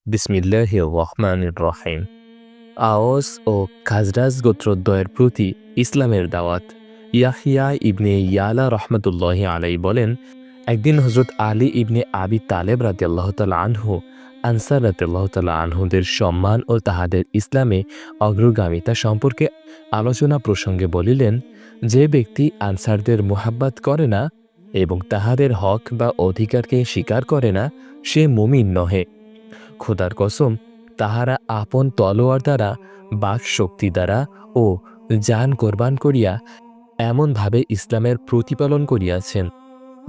বিসমিল্লাহির রহমানির রহিম। আওস ও খাজরাজ গোত্রদ্বয়ের প্রতি ইসলামের দাওয়াত। ইয়াহিয়া ইবনে ইয়ালা রহমতুল্লাহি আলাই বলেন, একদিন হজরত আলী ইবনে আবি তালেব রাদিয়াল্লাহু তাআলা আনহু আনসার রাদিয়াল্লাহু তাআলা আনহুদের সম্মান ও তাহাদের ইসলামে অগ্রগামিতা সম্পর্কে আলোচনা প্রসঙ্গে বলিলেন, যে ব্যক্তি আনসারদের মুহাব্বত করে না এবং তাহাদের হক বা অধিকারকে স্বীকার করে না, সে মুমিন নহে। খোদার কসম, তাহারা আপন তলোয়ার দ্বারা, বাক শক্তি দ্বারা ও জান কোরবান করিয়া এমনভাবে ইসলামের প্রতিপালন করিয়াছেন,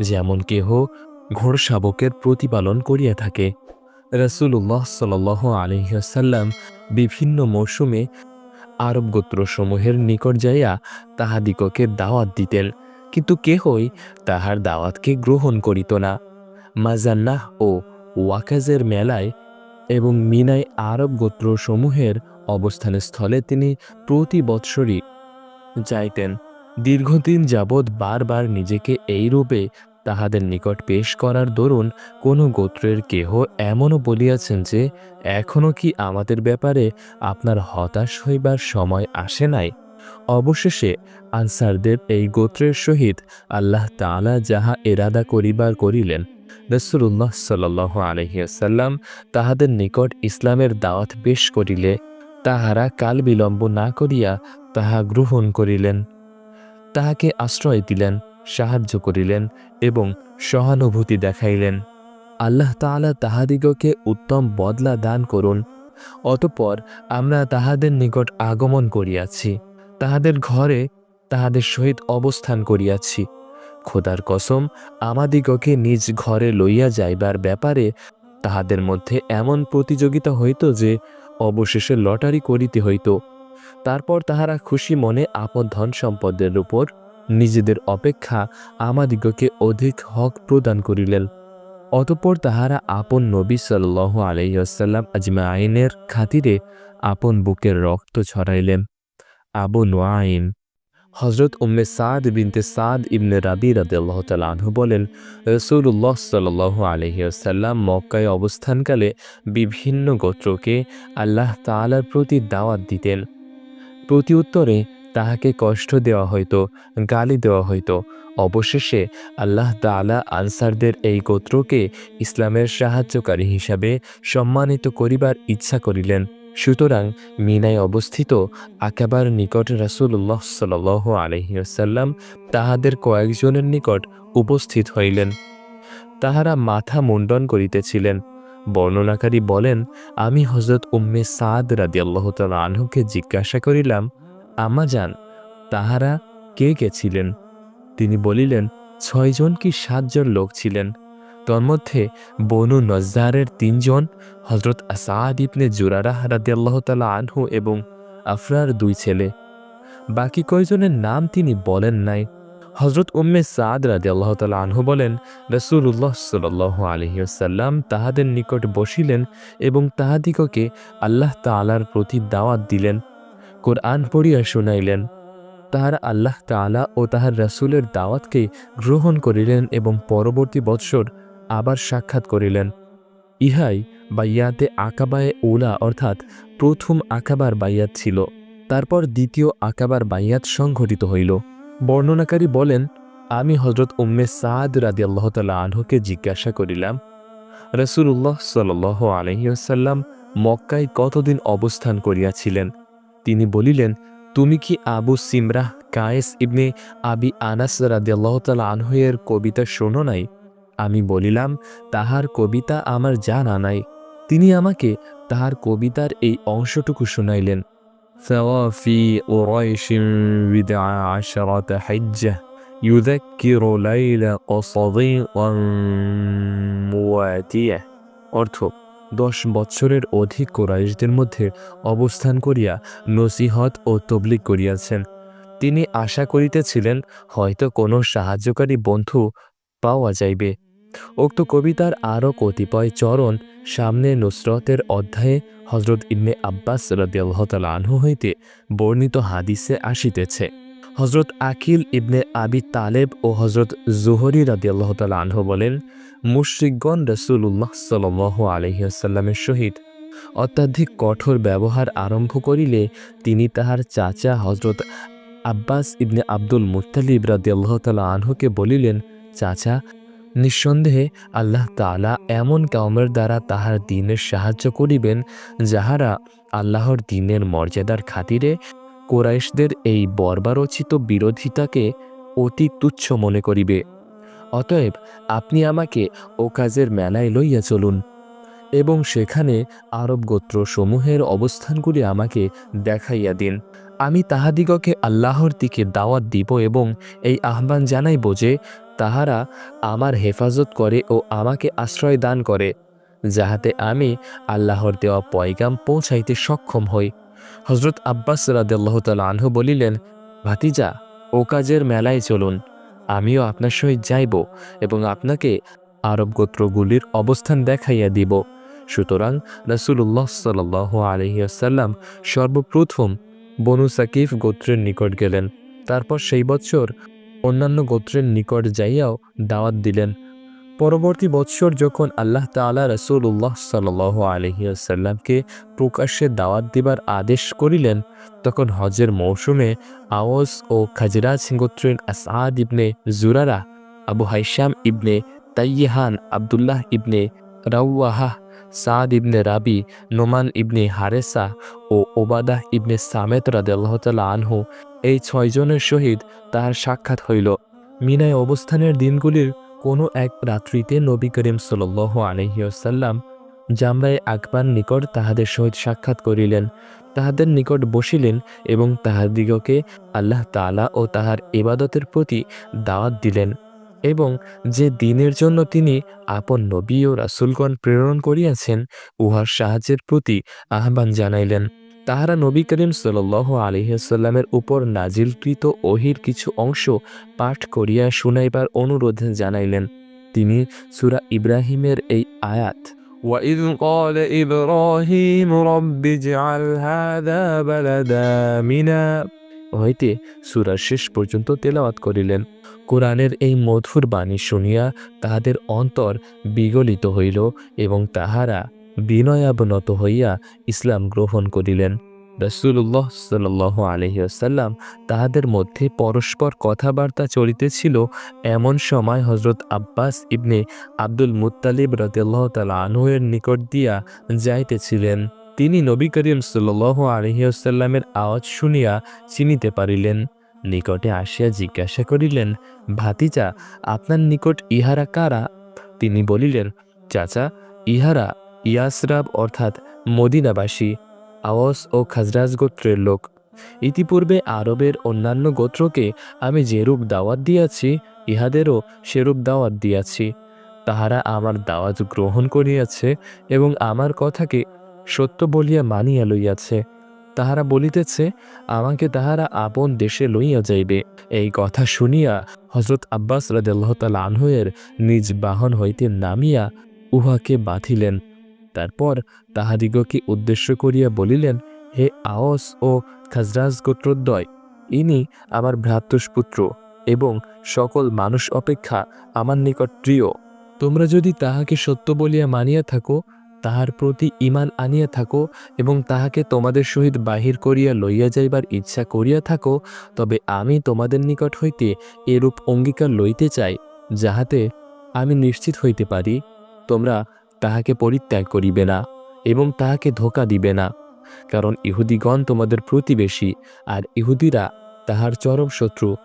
যেমন কেহ ঘোড়শাবকের প্রতিপালন করিয়া থাকে। রাসূলুল্লাহ সাল্লাল্লাহু আলাইহি ওয়াসাল্লাম বিভিন্ন মৌসুমে আরব গোত্রসমূহের নিকট যাইয়া তাহাদিগকে দাওয়াত দিতেন, কিন্তু কেহই তাহার দাওয়াতকে গ্রহণ করিত না। মাজান্নাহ ও ওয়াকাজের মেলায় এবং মিনায় আরব গোত্রসমূহের অবস্থানস্থলে তিনি প্রতি বৎসরই যাইতেন। দীর্ঘদিন যাবৎ বারবার নিজেকে এই রূপে তাহাদের নিকট পেশ করার দরুন কোনো গোত্রের কেহ এমনও বলিয়াছেন যে, এখনও কি আমাদের ব্যাপারে আপনার হতাশ হইবার সময় আসে নাই? অবশেষে আনসারদের এই গোত্রের সহিত আল্লাহ তাআলা যাহা এরাদা করিবার করিলেন। রাসূলুল্লাহ সাল্লাল্লাহু আলাইহি ওয়াসাল্লাম তাহাদের নিকট ইসলামের দাওয়াত পেশ করিলে তাহারা কাল বিলম্ব না করিয়া তাহা গ্রহণ করিলেন, তাহাকে আশ্রয় দিলেন, সাহায্য করিলেন এবং সহানুভূতি দেখাইলেন। আল্লাহ তাআলা তাহাদিগকে উত্তম বদলা দান করুন। অতঃপর আমরা তাহাদের নিকট আগমন করিয়াছি, তাহাদের ঘরে তাহাদের সহিত অবস্থান করিয়াছি। খোদার কসম, আমাদিগকে নিজ ঘরে লইয়া যাইবার ব্যাপারে তাহাদের মধ্যে এমন প্রতিযোগিতা হইত যে অবশেষে লটারি করিতে হইত। তারপর তাহারা খুশি মনে আপন ধন সম্পদের উপর নিজেদের অপেক্ষা আমাদিগকে অধিক হক প্রদান করিলেন। অতঃপর তাহারা আপন নবী সাল্লাল্লাহু আলাইহি ওয়াসাল্লাম আজমাইনের খাতিরে আপন বুকের রক্ত ছড়াইলেন। আবু নুআইম হযরত উম্মে সাদ বিনতে সাদ ইবনে রাবি রাদিয়াল্লাহু তাআলা আনহু বলেন, রাসূলুল্লাহ সাল্লাল্লাহু আলাইহি ওয়াসাল্লাম মক্কায় অবস্থানকালে বিভিন্ন গোত্রকে আল্লাহ তাআলার প্রতি দাওয়াত দিতেন। প্রতি উত্তরে তাহাকে কষ্ট দেওয়া হইত, গালি দেওয়া হইত। অবশেষে আল্লাহ তাআলা আনসারদের এই গোত্রকে ইসলামের সাহায্যকারী হিসাবে সম্মানিত করিবার ইচ্ছা করিলেন। সুতরাং মিনায় অবস্থিত আকাবার নিকট রাসূলুল্লাহ সাল্লাল্লাহু আলাইহি ওয়াসাল্লাম তাহাদের কয়েকজনের নিকট উপস্থিত হইলেন। তাহারা মাথা মুণ্ডন করিতেছিলেন। বর্ণনাকারী বলেন, আমি হযরত উম্মে সাদ রাদিয়াল্লাহু তাআলা আনহুকে জিজ্ঞাসা করিলাম, আম্মা জান, তাহারা কে কে ছিলেন? তিনি বলিলেন, ৬ জন কি ৭ জন লোক ছিলেন। তন্মধ্যে বনু নজ্জারের ৩ জন, হযরত আসাদ ইবনে জুরারাহ রাদিয়াল্লাহু তাআলা আনহু এবং আফরার ২ ছেলে। বাকি কয়জনের নাম তিনি বলেন নাই। হযরত উম্মে সাদ রাদিয়াল্লাহু তাআলা আনহু বলেন, রাসূলুল্লাহ সাল্লাল্লাহু আলাইহি ওয়াসাল্লাম তাহাদের নিকট বসিলেন এবং তাহাদিগকে আল্লাহ তাআলার প্রতি দাওয়াত দিলেন, কোরআন পড়িয়া শুনাইলেন। তাহারা আল্লাহ তাআলা ও তাহার রাসূলের দাওয়াতকে গ্রহণ করিলেন এবং পরবর্তী বৎসর আবার সাক্ষাৎ করিলেন। ইহাই বাইয়াতে আকাবায়ে উলা অর্থাৎ প্রথম আকাবার বাইয়াত ছিল। তারপর দ্বিতীয় আকাবার বাইয়াত সংঘটিত হইল। বর্ণনাকারী বলেন, আমি হযরত উম্মে সাদ রাদিয়াল্লাহু তাআলা আনহুকে জিজ্ঞাসা করিলাম, রাসূলুল্লাহ সাল্লাল্লাহু আলাইহি ওয়াসাল্লাম মক্কায় কতদিন অবস্থান করিয়াছিলেন? তিনি বলিলেন, তুমি কি আবু সিমরাহ কায়েস ইবনে আবি আনাস রাদিয়াল্লাহু তাআলা আনহু এর কবিতা শোনো নাই? আমি বলিলাম, তাহার কবিতা আমার জানা নাই। তিনি আমাকে তাহার কবিতার এই অংশটুকু শুনাইলেন, সাওয়াফি কুরাইশিন বিদআ আশরাতা হিজ্জাহ ইউযাক্কিরু লাইলা কসাদিকান মুওয়াতিয়াহ। অর্থ, 10 বৎসরের অধিক কুরাইশদের মধ্যে অবস্থান করিয়া নসিহত ও তবলিগ করিয়াছেন। তিনি আশা করিতেছিলেন হয়তো কোনো সাহায্যকারী বন্ধু পাওয়া যাইবে। উক্ত কবিতার আরও কতিপয় চরণ সামনে নুসরতের অধ্যায়ে হযরত ইবনে আব্বাস রাদিয়াল্লাহু তাআলা আনহু হইতে বর্ণিত হাদিসে আসিতেছে। হযরত আকিল ইবনে আবি তালেব ও হযরত জুহরি রাদিয়াল্লাহু তাআলা আনহু বলেন, মুশরিকগণ রাসূলুল্লাহ সাল্লাল্লাহু আলাইহি ওয়াসাল্লামের সহিত অত্যাধিক কঠোর ব্যবহার আরম্ভ করিলে তিনি তাহার চাচা হযরত আব্বাস ইবনে আব্দুল মুত্তালিব রাদিয়াল্লাহু তাআলা আনহুকে বলিলেন, চাচা, নিঃসন্দেহে আল্লাহ তাআলা এমন কওমের দ্বারা তাহার দ্বীনের সাহায্য করিবেন যাহারা আল্লাহর দ্বীনের মর্যাদার খাতিরে কুরাইশদের এই বর্বরোচিত বিরোধিতাকে অতি তুচ্ছ মনে করিবে। অতএব আপনি আমাকে ওকাজের মেলায় লইয়া চলুন এবং সেখানে আরব গোত্র সমূহের অবস্থানগুলি আমাকে দেখাইয়া দিন। আমি তাহাদিগকে আল্লাহর দিকে দাওয়াত দিব এবং এই আহ্বান জানাইব যে তাহারা আমার হেফাজত করে ও আমাকে আশ্রয় দান করে, যাহাতে আমি আল্লাহর দেওয়া পয়গাম পৌঁছাইতে সক্ষম হই। হযরত আব্বাস রাদিয়াল্লাহু তাআলা আনহু বলিলেন, ভাতিজা, ওকাজের মেলায় চলুন, আমিও আপনার সহিত যাইব এবং আপনাকে আরব গোত্রগুলির অবস্থান দেখাইয়া দিব। সুতরাং রাসূলুল্লাহ সাল্লাল্লাহু আলাইহি ওয়াসাল্লাম সর্বপ্রথম বনু সাকিফ গোত্রের নিকট গেলেন। তারপর সেই বৎসর অন্যান্য গোত্রের নিকট যাইয়াও দাওয়াত দিলেন। পরবর্তী বৎসর যখন আল্লাহ তাআলা রাসূলুল্লাহ সাল্লাল্লাহু আলাইহি ওয়াসাল্লামকে প্রকাশ্যে দাওয়াত দিবার আদেশ করিলেন, তখন হজের মৌসুমে আওস ও খাজরাজ গোত্রের আসআদ ইবনে জুরারা, আবু হাইশাম ইবনে তাইয়্যাহান, আব্দুল্লাহ ইবনে রাওয়াহা, সাদ ইবনে রাবি, নোমান ইবনে হারেসা ও ওবাদাহ ইবনে সামেত রাদিয়াল্লাহু তাআলা আনহু, এই 6 জনের সহিত তাহার সাক্ষাৎ হইল। মিনায় অবস্থানের দিনগুলির কোনো এক রাত্রিতে নবী করিম সাল্লাল্লাহু আলাইহি ওয়াসাল্লাম জামরায়ে আকবার নিকট তাহাদের সহিত সাক্ষাৎ করিলেন, তাহাদের নিকট বসিলেন এবং তাহাদিগকে আল্লাহ তাআলা ও তাহার ইবাদতের প্রতি দাওয়াত দিলেন এবং যে দ্বীনের জন্য তিনি আপন নবী ও রাসূলগণ প্রেরণ করিয়াছেন উহার সাহায্যের প্রতি আহ্বান জানাইলেন। তাহারা নবী করিম সাল্লাল্লাহু আলাইহি ওয়াসাল্লামের উপর নাজিলকৃত ওহীর কিছু অংশ পাঠ করিয়া শুনাইবার অনুরোধ জানাইলেন। তিনি সূরা ইব্রাহিমের এই আয়াত وَإِذْ قَالَ إِبْرَاهِيمُ رَبِّ اجْعَلْ هَذَا بَلَدًا آمِنًا হইতে সূরার শেষ পর্যন্ত তেলাওয়াত করিলেন। কোরআনের এই মধুর বাণী শুনিয়া তাহাদের অন্তর বিগলিত হইল এবং তাহারা বিনয়াবনত হইয়া ইসলাম গ্রহণ করিলেন। রাসূলুল্লাহ সাল্লাল্লাহু আলাইহি ওয়াসাল্লাম তাহাদের মধ্যে পরস্পর কথাবার্তা চলিতেছিল, এমন সময় হযরত আব্বাস ইবনে আব্দুল মুত্তালিব রাদিয়াল্লাহু তাআলা আনহু-এর নিকট দিয়া যাইতেছিলেন। তিনি নবী করিম সাল্লাল্লাহু আলাইহি ওয়াসাল্লামের আওয়াজ শুনিয়া চিনিতে পারিলেন। নিকটে আসিয়া জিজ্ঞাসা করিলেন, ভাতিজা, আপনার নিকট ইহারা কারা? তিনি বলিলেন, চাচা, ইহারা ইয়াসরাব অর্থাৎ মদিনাবাসী, আওস ও খাজরাজ গোত্রের লোক। ইতিপূর্বে আরবের অন্যান্য গোত্রকে আমি যেরূপ দাওয়াত দিয়াছি, ইহাদেরও সেরূপ দাওয়াত দিয়াছি। তাহারা আমার দাওয়াত গ্রহণ করিয়াছে এবং আমার কথাকে সত্য বলিয়া মানিয়া লইয়াছে। তাহারা বলিতেছে, আমাকে তাহারা আপন দেশে লইয়া যাইবে। এই কথা শুনিয়া হযরত আব্বাস রাদিয়াল্লাহু তাআলা আনহু-এর নিজ বাহন হইতে নামিয়া উহাকে বাঁধিলেন। তারপর তাহাদিগকে উদ্দেশ্য করিয়া বলিলেন, হে আওস ও খাজরাজ গোত্রদ্বয়, ইনি আমার ভ্রাতুষ্পুত্র এবং সকল মানুষ অপেক্ষা আমার নিকট প্রিয়। তোমরা যদি তাহাকে সত্য বলিয়া মানিয়া থাকো, তাহার প্রতি ঈমান আনিয়া থাকো এবং তাহাকে তোমাদের সহিত বাহির করিয়া লইয়া যাইবার ইচ্ছা করিয়া থাকো, তবে আমি তোমাদের নিকট হইতে এরূপ অঙ্গীকার লইতে চাই, যাহাতে আমি নিশ্চিত হইতে পারি তোমরা তাহাকে পরিত্যাগ করিবে না এবং তাহাকে ধোঁকা দিবে না, কারণ ইহুদিগণ তোমাদের প্রতিবেশী আর ইহুদিরা তাহার চরম শত্রু।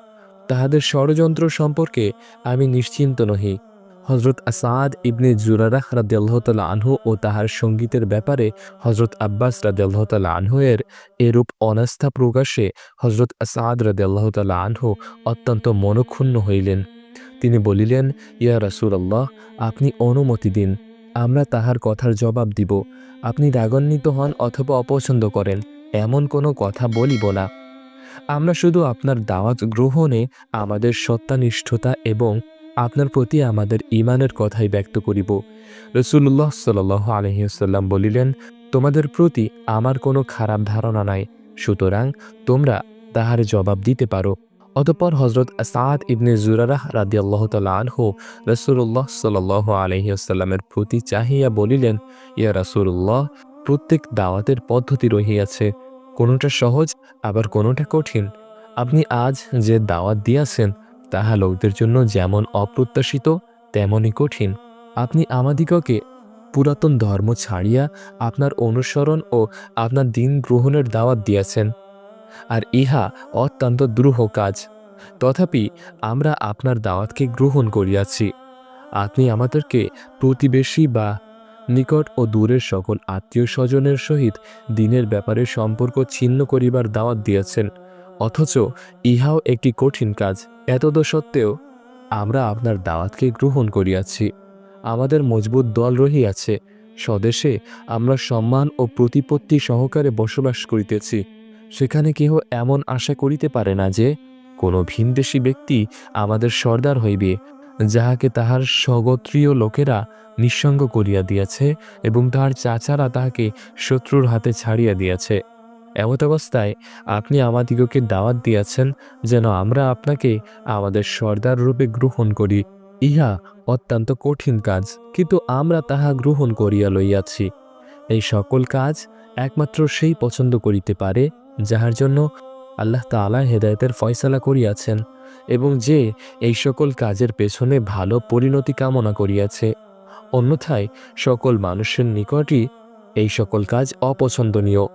তাহাদের ষড়যন্ত্র সম্পর্কে আমি নিশ্চিন্ত নহি। হযরত আসাদ ইবনে জুরারাহ রাদিয়াল্লাহু তাআলা আনহু ও তাহার সঙ্গীতের ব্যাপারে হযরত আব্বাস রাদিয়াল্লাহু তাআলা আনহু-এর এরূপ অনাস্থা প্রকাশে হযরত আসাদ রাদিয়াল্লাহু তাআলা আনহু অত্যন্ত মনক্ষুণ্ণ হইলেন। তিনি বলিলেন, ইয়া রাসূলুল্লাহ, আপনি অনুমতি দিন, আমরা তাহার কথার জবাব দিব। আপনি রাগান্বিত হন অথবা অপছন্দ করেন, এমন কোনো কথা বলিব না। আমরা শুধু আপনার দাওয়াত গ্রহণে আমাদের সত্যানিষ্ঠতা এবং আপনার প্রতি আমাদের ঈমানের কথাই ব্যক্ত করিব। রাসূলুল্লাহ সাল্লাল্লাহু আলাইহি ওয়াসাল্লাম বলিলেন, তোমাদের প্রতি আমার কোনো খারাপ ধারণা নাই, সুতরাং তোমরা তাহার জবাব দিতে পারো। অতঃপর হযরত সাদ ইবনে জুরারাহ রাদিয়াল্লাহু তাআলা আনহু রাসূলুল্লাহ সাল্লাল্লাহু আলাইহি ওয়াসাল্লামের প্রতি চাহিয়া বলিলেন, ইয়া রাসূলুল্লাহ, প্রত্যেক দাওয়াতের পদ্ধতি রহিয়াছে, কোনোটা সহজ আবার কোনোটা কঠিন। আপনি আজ যে দাওয়াত দিয়াছেন তাহা লোকদের জন্য যেমন অপ্রত্যাশিত তেমনই কঠিন। আপনি আমাদিগকে পুরাতন ধর্ম ছাড়িয়া আপনার অনুসরণ ও আপনার দিন গ্রহণের দাওয়াত দিয়াছেন, আর ইহা অত্যন্ত দ্রূহ কাজ। তথাপি আমরা আপনার দাওয়াতকে গ্রহণ করিয়াছি। আপনি আমাদেরকে প্রতিবেশী বা নিকট ও দূরের সকল আত্মীয় স্বজনের সহিত দিনের ব্যাপারে সম্পর্ক ছিন্ন করিবার দাওয়াত দিয়েছেন, অথচ ইহাও একটি কঠিন কাজ। এতদসত্ত্বেও আমরা আপনার দাওয়াতকে গ্রহণ করিয়াছি। আমাদের মজবুত দল রহিয়াছে, স্বদেশে আমরা সম্মান ও প্রতিপত্তি সহকারে বসবাস করিতেছি। সেখানে কেহ এমন আশা করিতে পারে না যে কোনো ভিনদেশী ব্যক্তি আমাদের সর্দার হইবে, যাহাকে তাহার স্বগোত্রীয় লোকেরা নিঃসঙ্গ করিয়া দিয়াছে এবং তাহার চাচারা তাহাকে শত্রুর হাতে ছাড়িয়া দিয়াছে। এমত অবস্থায় আপনি আমাদিগকে দাওয়াত দিয়াছেন যেন আমরা আপনাকে আমাদের সর্দার রূপে গ্রহণ করি। ইহা অত্যন্ত কঠিন কাজ, কিন্তু আমরা তাহা গ্রহণ করিয়া লইয়াছি। এই সকল কাজ একমাত্র সেই পছন্দ করিতে পারে যাহার জন্য আল্লাহ তাআলা হেদায়েতের ফয়সালা করিয়াছেন এবং যে এই সকল কাজের পেছনে ভালো পরিণতি কামনা করিয়াছে। অন্যথায় সকল মানুষের নিকটই এই সকল কাজ অপছন্দনীয়।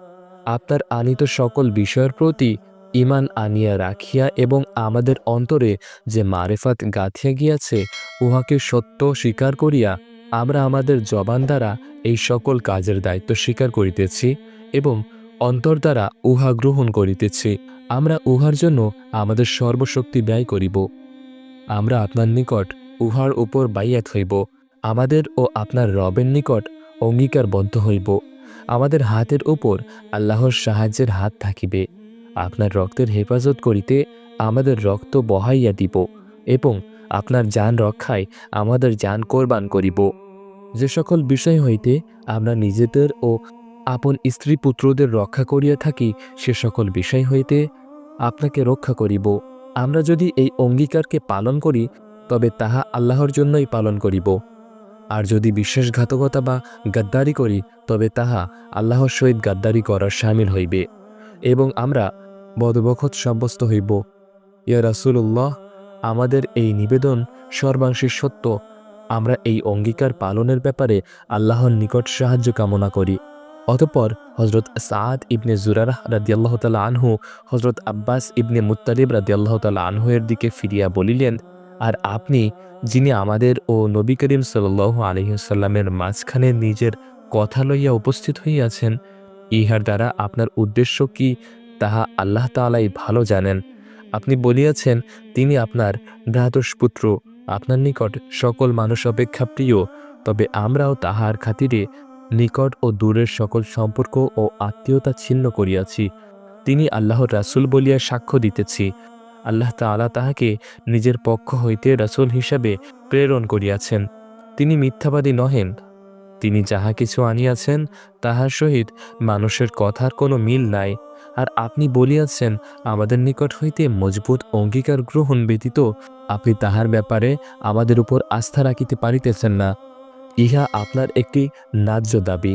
আপনার আনিত সকল বিষয়ের প্রতি ঈমান আনিয়া রাখিয়া এবং আমাদের অন্তরে যে মারেফাত গাঁথিয়া গিয়াছে উহাকে সত্য স্বীকার করিয়া আমরা আমাদের জবান দ্বারা এই সকল কাজের দায়িত্ব স্বীকার করিতেছি এবং অন্তর দ্বারা উহা গ্রহণ করিতেছি। আমরা উহার জন্য আমাদের সর্বশক্তি ব্যয় করিব। আমরা আপনার নিকট উহার উপর বাইয়াত হইব, আমাদের ও আপনার রবের নিকট অঙ্গীকারবদ্ধ হইব। আমাদের হাতের উপর আল্লাহর সাহায্যের হাত থাকিবে। আপনার রক্তের হেফাজত করিতে আমাদের রক্ত বহাইয়া দিব এবং আপনার জান রক্ষায় আমাদের জান কোরবান করিব। যে সকল বিষয় হইতে আমরা নিজেদের ও আপন স্ত্রী পুত্রদের রক্ষা করিয়া থাকি সে সকল বিষয় হইতে আপনাকে রক্ষা করিব। আমরা যদি এই অঙ্গীকারকে পালন করি তবে তাহা আল্লাহর জন্যই পালন করিব, আর যদি বিশ্বাসঘাতকতা বা গাদ্দারি করি তবে তাহা আল্লাহর সহিত গাদ্দারি করার শামিল হইবে এবং আমরা বদবখত সাব্যস্ত হইব। ইয়া রাসূলুল্লাহ, আমাদের এই নিবেদন সর্বাংশে সত্য। আমরা এই অঙ্গীকার পালনের ব্যাপারে আল্লাহর নিকট সাহায্য কামনা করি। অতঃপর হযরত সাদ ইবনে জুরারাহ রাদিয়াল্লাহু তাআলা আনহু হযরত আব্বাস ইবনে মুত্তালিব রাদিয়াল্লাহু তাআলা আনহু এর দিকে ফিরিয়া বলিলেন, আর আপনি যিনি আমাদের ও নবী করিম সাল্লাল্লাহু আলাইহি ওয়াসাল্লামের মাঝখানে নিজের কথা লইয়া উপস্থিত হইয়াছেন, ইহার দ্বারা আপনার উদ্দেশ্য কি তাহা আল্লাহ তাআলাই ভালো জানেন। আপনি বলিয়াছেন তিনি আপনার ভ্রাতুষ্পুত্র, আপনার নিকট সকল মানুষ অপেক্ষা প্রিয়, তবে আমরাও তাহার খাতিরে নিকট ও দূরের সকল সম্পর্ক ও আত্মীয়তা ছিন্ন করিয়াছি। তিনি আল্লাহর রাসূল বলিয়া সাক্ষ্য দিতেছি। আল্লাহ তাআলা তাহাকে নিজের পক্ষ হইতে রাসূল হিসাবে প্রেরণ করিয়াছেন। তিনি মিথ্যাবাদী নহেন। তিনি যাহা কিছু আনিয়াছেন তাহার সহিত মানুষের কথার কোনো মিল নাই। আর আপনি বলিয়াছেন আমাদের নিকট হইতে মজবুত অঙ্গীকার গ্রহণ ব্যতীত আপনি তাহার ব্যাপারে আমাদের উপর আস্থা রাখিতে পারিতেছেন না। ইহা আপনার একটি ন্যায্য দাবি।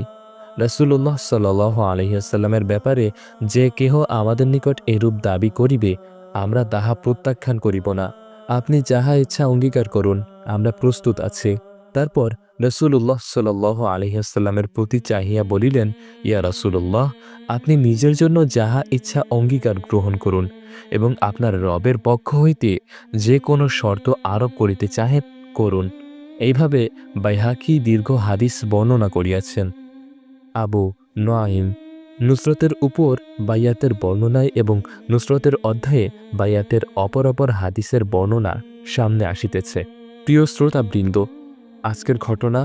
রাসূলুল্লাহ সাল্লাল্লাহু আলাইহি ওয়াসাল্লামের ব্যাপারে যে কেহ আমাদের নিকট এরূপ দাবি করিবে আমরা তাহা প্রত্যাখ্যান করিব না। আপনি যাহা ইচ্ছা অঙ্গীকার করুন, আমরা প্রস্তুত আছি। তারপর রাসূলুল্লাহ সাল্লাল্লাহু আলাইহি ওয়াসাল্লামের প্রতি চাহিয়া বলিলেন, ইয়া রাসূলুল্লাহ, আপনি নিজের জন্য যাহা ইচ্ছা অঙ্গীকার গ্রহণ করুন এবং আপনার রবের পক্ষ হইতে যে কোনো শর্ত আরোপ করিতে চাহেন করুন। এইভাবে বাইহাকি দীর্ঘ হাদিস বর্ণনা করিয়াছেন। আবু নুআইম নুসরতের উপর বাইয়াতের বর্ণনায় এবং নুসরতের অধ্যায়ে বাইয়াতের অপর হাদিসের বর্ণনা সামনে আসিতেছে। প্রিয় শ্রোতাবৃন্দ, আজকের ঘটনা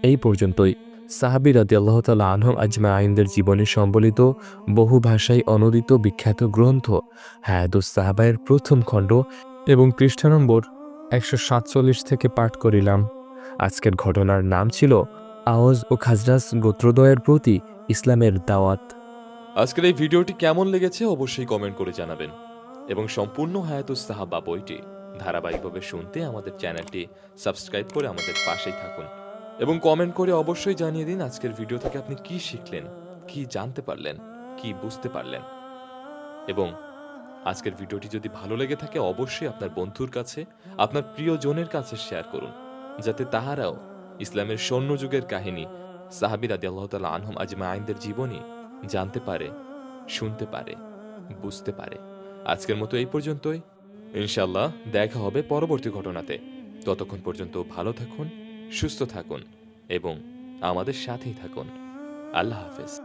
এই পর্যন্তই। সাহাবী রাদিয়াল্লাহু তাআলা আনহুম আজমাইনদের জীবনে সম্বলিত বহু ভাষায় অনুদিত বিখ্যাত গ্রন্থ হায়াতুস সাহাবায়ের প্রথম খণ্ড এবং পৃষ্ঠা নম্বর 147 থেকে পাঠ করিলাম। আজকের ঘটনার নাম ছিল আওস ও খাজরাজ গোত্রদ্বয়ের প্রতি ইসলামের দাওয়াত। আজকের এই ভিডিওটি কেমন লেগেছে অবশ্যই কমেন্ট করে জানাবেন। এবং সম্পূর্ণ হায়াতুস সাহাবা বইটি ধারাবাহিকভাবে শুনতে আমাদের চ্যানেলটি সাবস্ক্রাইব করে আমাদের পাশেই থাকুন এবং কমেন্ট করে অবশ্যই জানিয়ে দিন আজকের ভিডিও থেকে আপনি কি শিখলেন, কি জানতে পারলেন, কি বুঝতে পারলেন। এবং আজকের ভিডিওটি যদি ভালো লেগে থাকে অবশ্যই আপনার বন্ধুর কাছে, আপনার প্রিয়জনের কাছে শেয়ার করুন, যাতে তাহারাও ইসলামের স্বর্ণযুগের কাহিনী, সাহাবী রাদিয়াল্লাহু তাআলা আনহুম আজমাইনদের জীবনী জানতে পারে, শুনতে পারে, বুঝতে পারে। আজকের মতো এই পর্যন্তই। ইনশাআল্লাহ দেখা হবে পরবর্তী ঘটনাতে। ততক্ষণ পর্যন্ত ভালো থাকুন, সুস্থ থাকুন এবং আমাদের সাথেই থাকুন। আল্লাহ হাফেজ।